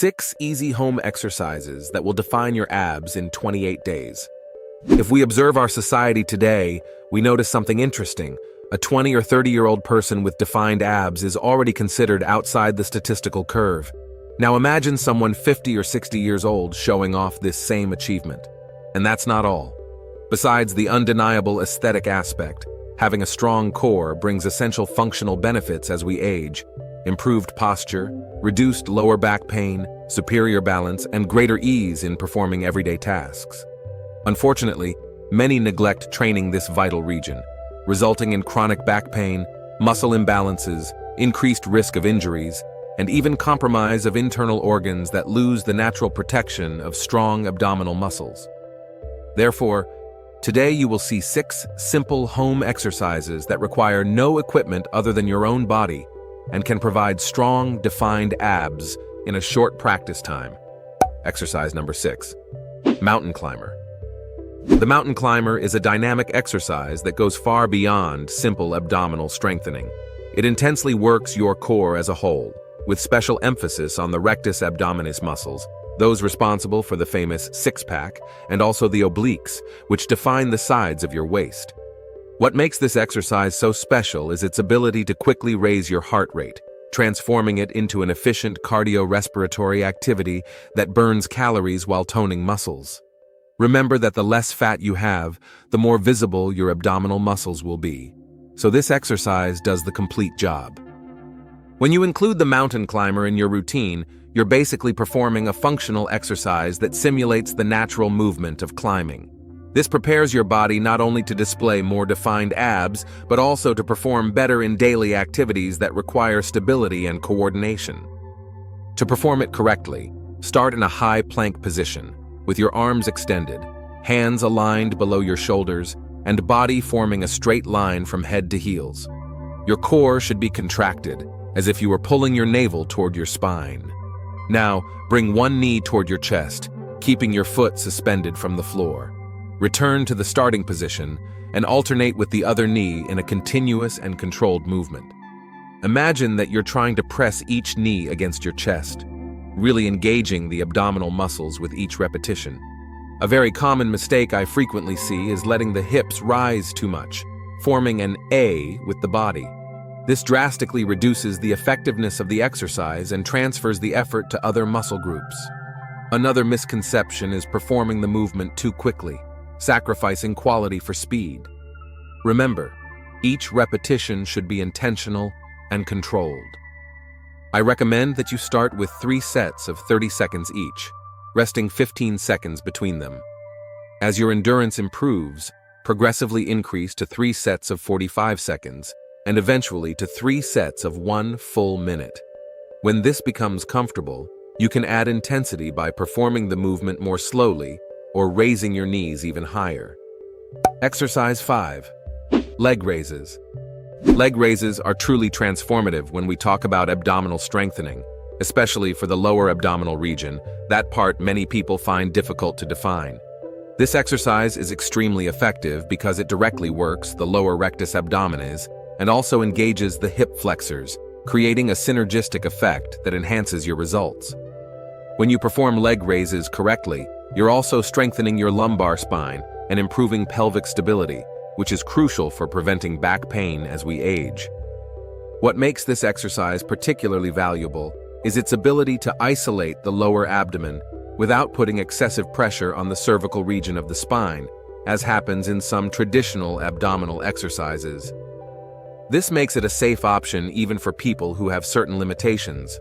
6 easy home exercises that will define your abs in 28 days. If we observe our society today, we notice something interesting. A 20 or 30-year-old person with defined abs is already considered outside the statistical curve. Now imagine someone 50 or 60 years old showing off this same achievement. And that's not all. Besides the undeniable aesthetic aspect, having a strong core brings essential functional benefits as we age. Improved posture, reduced lower back pain, superior balance, and greater ease in performing everyday tasks. Unfortunately, many neglect training this vital region, resulting in chronic back pain, muscle imbalances, increased risk of injuries, and even compromise of internal organs that lose the natural protection of strong abdominal muscles. Therefore, today you will see 6 simple home exercises that require no equipment other than your own body and can provide strong, defined abs in a short practice time. Exercise number 6. Mountain Climber. The mountain climber is a dynamic exercise that goes far beyond simple abdominal strengthening. It intensely works your core as a whole, with special emphasis on the rectus abdominis muscles, those responsible for the famous six-pack, and also the obliques, which define the sides of your waist. What makes this exercise so special is its ability to quickly raise your heart rate, transforming it into an efficient cardiorespiratory activity that burns calories while toning muscles. Remember that the less fat you have, the more visible your abdominal muscles will be. So this exercise does the complete job. When you include the mountain climber in your routine, you're basically performing a functional exercise that simulates the natural movement of climbing. This prepares your body not only to display more defined abs, but also to perform better in daily activities that require stability and coordination. To perform it correctly, start in a high plank position, with your arms extended, hands aligned below your shoulders, and body forming a straight line from head to heels. Your core should be contracted, as if you were pulling your navel toward your spine. Now, bring one knee toward your chest, keeping your foot suspended from the floor. Return to the starting position and alternate with the other knee in a continuous and controlled movement. Imagine that you're trying to press each knee against your chest, really engaging the abdominal muscles with each repetition. A very common mistake I frequently see is letting the hips rise too much, forming an A with the body. This drastically reduces the effectiveness of the exercise and transfers the effort to other muscle groups. Another misconception is performing the movement too quickly, sacrificing quality for speed. Remember, each repetition should be intentional and controlled. I recommend that you start with 3 sets of 30 seconds each, resting 15 seconds between them. As your endurance improves, progressively increase to 3 sets of 45 seconds, and eventually to 3 sets of 1 full minute. When this becomes comfortable, you can add intensity by performing the movement more slowly or raising your knees even higher. Exercise 5. Leg raises. Leg raises are truly transformative when we talk about abdominal strengthening, especially for the lower abdominal region, that part many people find difficult to define. This exercise is extremely effective because it directly works the lower rectus abdominis and also engages the hip flexors, creating a synergistic effect that enhances your results. When you perform leg raises correctly, you're also strengthening your lumbar spine and improving pelvic stability, which is crucial for preventing back pain as we age. What makes this exercise particularly valuable is its ability to isolate the lower abdomen without putting excessive pressure on the cervical region of the spine, as happens in some traditional abdominal exercises. This makes it a safe option even for people who have certain limitations.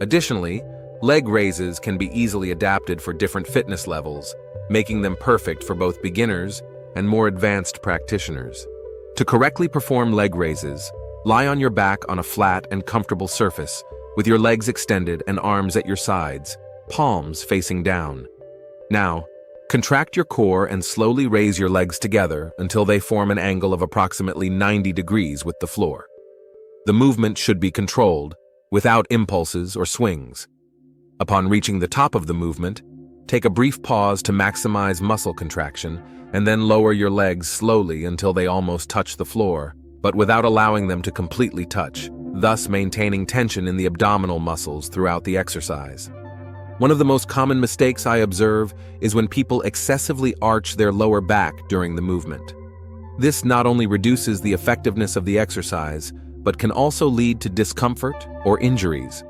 Additionally, leg raises can be easily adapted for different fitness levels, making them perfect for both beginners and more advanced practitioners. To correctly perform leg raises, lie on your back on a flat and comfortable surface, with your legs extended and arms at your sides, palms facing down. Now, contract your core and slowly raise your legs together until they form an angle of approximately 90 degrees with the floor. The movement should be controlled, without impulses or swings. Upon reaching the top of the movement, take a brief pause to maximize muscle contraction, and then lower your legs slowly until they almost touch the floor, but without allowing them to completely touch, thus maintaining tension in the abdominal muscles throughout the exercise. One of the most common mistakes I observe is when people excessively arch their lower back during the movement. This not only reduces the effectiveness of the exercise, but can also lead to discomfort or injuries.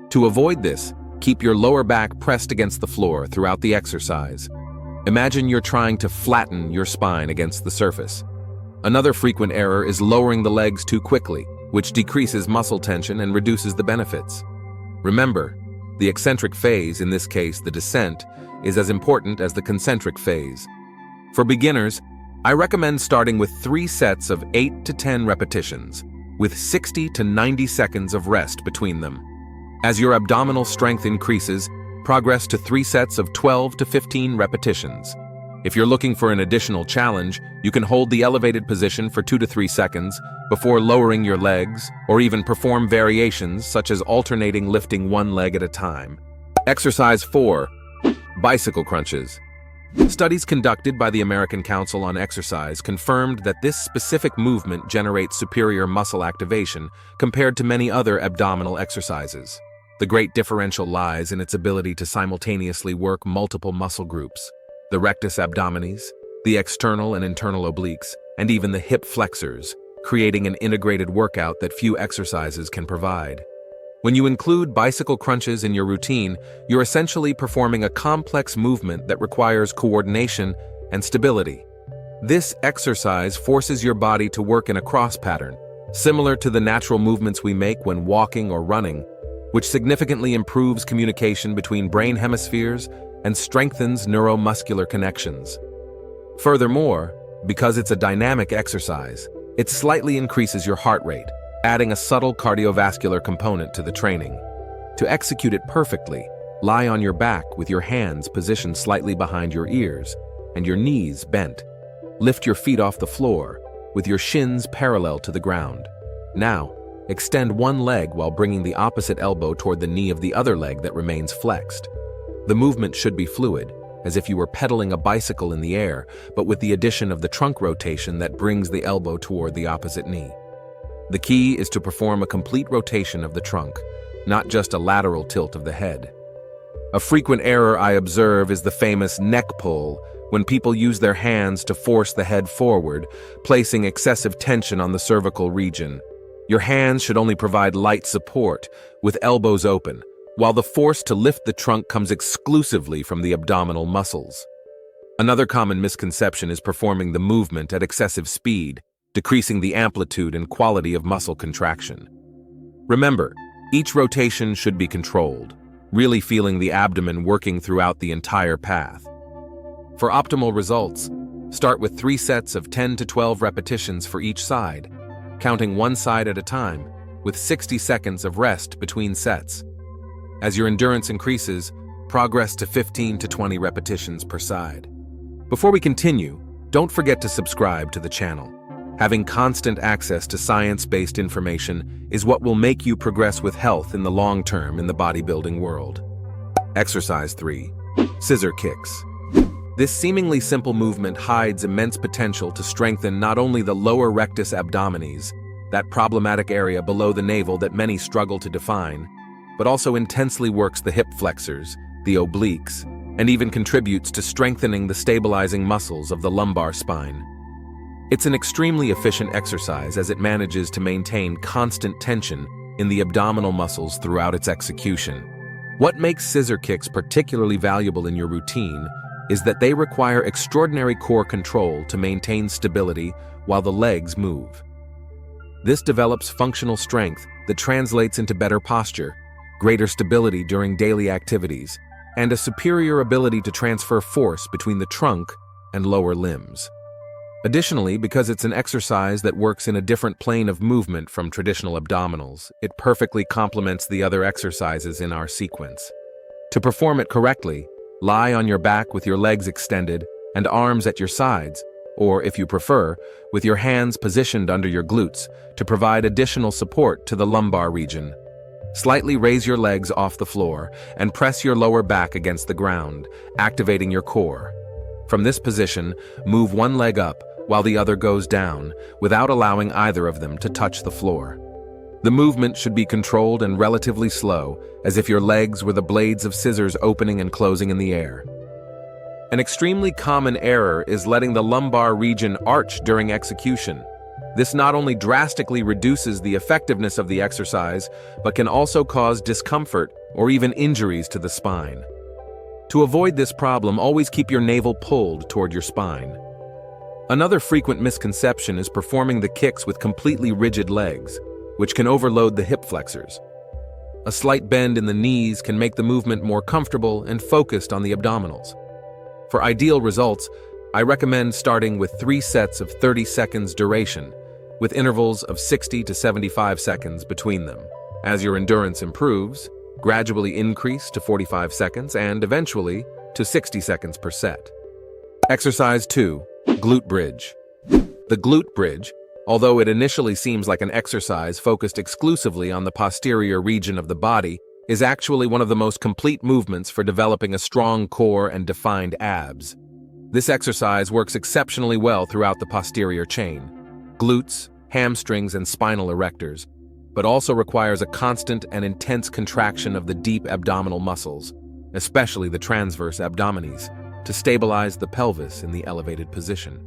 To avoid this, keep your lower back pressed against the floor throughout the exercise. Imagine you're trying to flatten your spine against the surface. Another frequent error is lowering the legs too quickly, which decreases muscle tension and reduces the benefits. Remember, the eccentric phase, in this case the descent, is as important as the concentric phase. For beginners, I recommend starting with 3 sets of 8 to 10 repetitions, with 60 to 90 seconds of rest between them. As your abdominal strength increases, progress to 3 sets of 12 to 15 repetitions. If you're looking for an additional challenge, you can hold the elevated position for 2 to 3 seconds before lowering your legs, or even perform variations such as alternating lifting one leg at a time. Exercise 4. Bicycle crunches. Studies conducted by the American Council on Exercise confirmed that this specific movement generates superior muscle activation compared to many other abdominal exercises. The great differential lies in its ability to simultaneously work multiple muscle groups: the rectus abdominis, the external and internal obliques, and even the hip flexors, creating an integrated workout that few exercises can provide. When you include bicycle crunches in your routine, you're essentially performing a complex movement that requires coordination and stability. This exercise forces your body to work in a cross pattern, similar to the natural movements we make when walking or running, which significantly improves communication between brain hemispheres and strengthens neuromuscular connections. Furthermore, because it's a dynamic exercise, it slightly increases your heart rate, adding a subtle cardiovascular component to the training. To execute it perfectly, lie on your back with your hands positioned slightly behind your ears and your knees bent. Lift your feet off the floor with your shins parallel to the ground. Now, extend one leg while bringing the opposite elbow toward the knee of the other leg that remains flexed. The movement should be fluid, as if you were pedaling a bicycle in the air, but with the addition of the trunk rotation that brings the elbow toward the opposite knee. The key is to perform a complete rotation of the trunk, not just a lateral tilt of the head. A frequent error I observe is the famous neck pull, when people use their hands to force the head forward, placing excessive tension on the cervical region. Your hands should only provide light support, with elbows open, while the force to lift the trunk comes exclusively from the abdominal muscles. Another common misconception is performing the movement at excessive speed, decreasing the amplitude and quality of muscle contraction. Remember, each rotation should be controlled, really feeling the abdomen working throughout the entire path. For optimal results, start with 3 sets of 10 to 12 repetitions for each side, counting one side at a time, with 60 seconds of rest between sets. As your endurance increases, progress to 15 to 20 repetitions per side. Before we continue, don't forget to subscribe to the channel. Having constant access to science-based information is what will make you progress with health in the long term in the bodybuilding world. Exercise 3. Scissor kicks. This seemingly simple movement hides immense potential to strengthen not only the lower rectus abdominis, that problematic area below the navel that many struggle to define, but also intensely works the hip flexors, the obliques, and even contributes to strengthening the stabilizing muscles of the lumbar spine. It's an extremely efficient exercise as it manages to maintain constant tension in the abdominal muscles throughout its execution. What makes scissor kicks particularly valuable in your routine is that they require extraordinary core control to maintain stability while the legs move. This develops functional strength that translates into better posture, greater stability during daily activities, and a superior ability to transfer force between the trunk and lower limbs. Additionally, because it's an exercise that works in a different plane of movement from traditional abdominals, it perfectly complements the other exercises in our sequence. To perform it correctly, lie on your back with your legs extended and arms at your sides, or if you prefer, with your hands positioned under your glutes to provide additional support to the lumbar region. Slightly raise your legs off the floor and press your lower back against the ground, activating your core. From this position, move one leg up while the other goes down, without allowing either of them to touch the floor. The movement should be controlled and relatively slow, as if your legs were the blades of scissors opening and closing in the air. An extremely common error is letting the lumbar region arch during execution. This not only drastically reduces the effectiveness of the exercise, but can also cause discomfort or even injuries to the spine. To avoid this problem, always keep your navel pulled toward your spine. Another frequent misconception is performing the kicks with completely rigid legs, which can overload the hip flexors. A slight bend in the knees can make the movement more comfortable and focused on the abdominals. For ideal results, I recommend starting with 3 sets of 30 seconds duration, with intervals of 60 to 75 seconds between them. As your endurance improves, gradually increase to 45 seconds and eventually to 60 seconds per set. Exercise 2, glute bridge. The glute bridge, although it initially seems like an exercise focused exclusively on the posterior region of the body, is actually one of the most complete movements for developing a strong core and defined abs. This exercise works exceptionally well throughout the posterior chain, glutes, hamstrings, and spinal erectors, but also requires a constant and intense contraction of the deep abdominal muscles, especially the transverse abdominis, to stabilize the pelvis in the elevated position.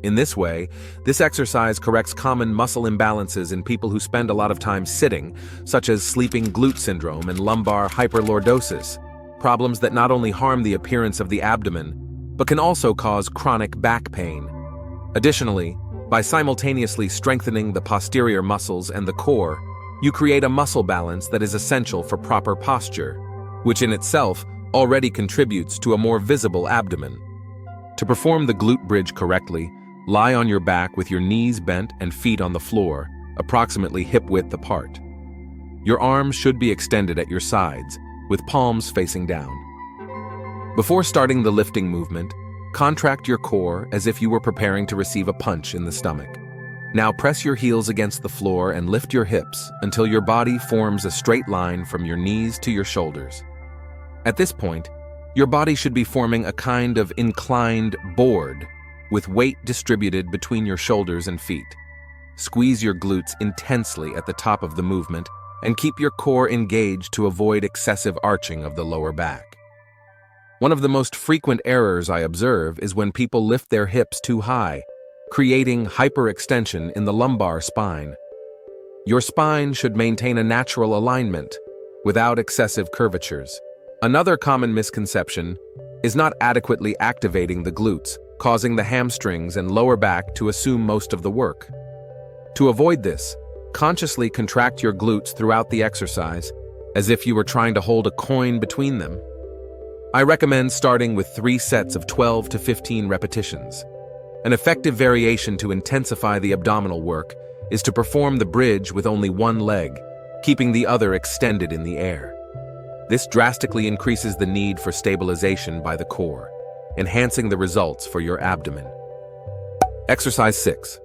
In this way, this exercise corrects common muscle imbalances in people who spend a lot of time sitting, such as sleeping glute syndrome and lumbar hyperlordosis, problems that not only harm the appearance of the abdomen, but can also cause chronic back pain. Additionally, by simultaneously strengthening the posterior muscles and the core, you create a muscle balance that is essential for proper posture, which in itself already contributes to a more visible abdomen. To perform the glute bridge correctly, lie on your back with your knees bent and feet on the floor, approximately hip-width apart. Your arms should be extended at your sides, with palms facing down. Before starting the lifting movement, contract your core as if you were preparing to receive a punch in the stomach. Now press your heels against the floor and lift your hips until your body forms a straight line from your knees to your shoulders. At this point, your body should be forming a kind of inclined board, with weight distributed between your shoulders and feet. Squeeze your glutes intensely at the top of the movement and keep your core engaged to avoid excessive arching of the lower back. One of the most frequent errors I observe is when people lift their hips too high, creating hyperextension in the lumbar spine. Your spine should maintain a natural alignment without excessive curvatures. Another common misconception is not adequately activating the glutes, causing the hamstrings and lower back to assume most of the work. To avoid this, consciously contract your glutes throughout the exercise, as if you were trying to hold a coin between them. I recommend starting with 3 sets of 12 to 15 repetitions. An effective variation to intensify the abdominal work is to perform the bridge with only one leg, keeping the other extended in the air. This drastically increases the need for stabilization by the core, enhancing the results for your abdomen. Exercise 6.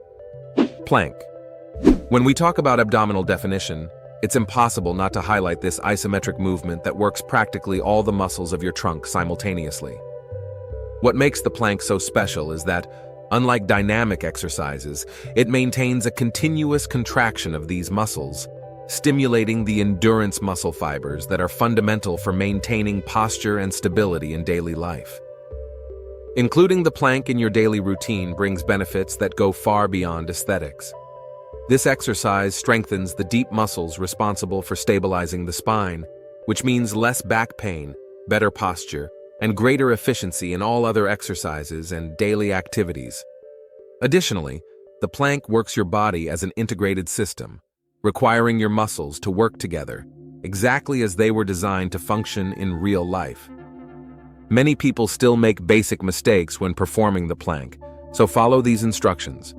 Plank. When we talk about abdominal definition, it's impossible not to highlight this isometric movement that works practically all the muscles of your trunk simultaneously. What makes the plank so special is that, unlike dynamic exercises, it maintains a continuous contraction of these muscles, stimulating the endurance muscle fibers that are fundamental for maintaining posture and stability in daily life. Including the plank in your daily routine brings benefits that go far beyond aesthetics. This exercise strengthens the deep muscles responsible for stabilizing the spine, which means less back pain, better posture, and greater efficiency in all other exercises and daily activities. Additionally, the plank works your body as an integrated system, requiring your muscles to work together, exactly as they were designed to function in real life. Many people still make basic mistakes when performing the plank, so follow these instructions.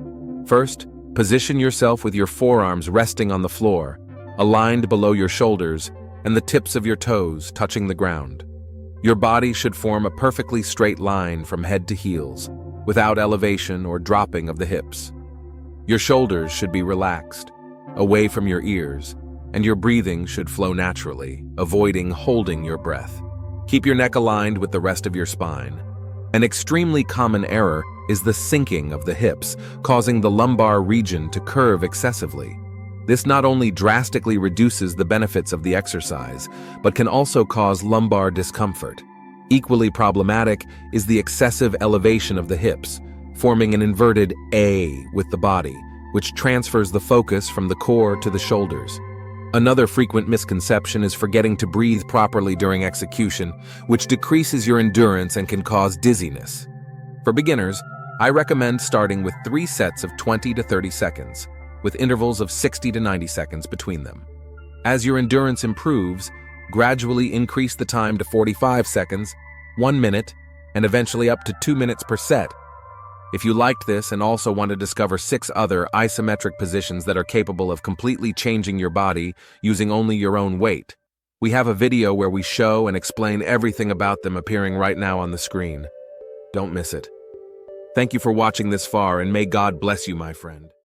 First, position yourself with your forearms resting on the floor, aligned below your shoulders, and the tips of your toes touching the ground. Your body should form a perfectly straight line from head to heels, without elevation or dropping of the hips. Your shoulders should be relaxed, away from your ears, and your breathing should flow naturally, avoiding holding your breath. Keep your neck aligned with the rest of your spine. An extremely common error is the sinking of the hips, causing the lumbar region to curve excessively. This not only drastically reduces the benefits of the exercise, but can also cause lumbar discomfort. Equally problematic is the excessive elevation of the hips, forming an inverted A with the body, which transfers the focus from the core to the shoulders. Another frequent misconception is forgetting to breathe properly during execution, which decreases your endurance and can cause dizziness. For beginners, I recommend starting with 3 sets of 20 to 30 seconds, with intervals of 60 to 90 seconds between them. As your endurance improves, gradually increase the time to 45 seconds, 1 minute, and eventually up to 2 minutes per set. If you liked this and also want to discover 6 other isometric positions that are capable of completely changing your body using only your own weight, we have a video where we show and explain everything about them appearing right now on the screen. Don't miss it. Thank you for watching this far, and may God bless you, my friend.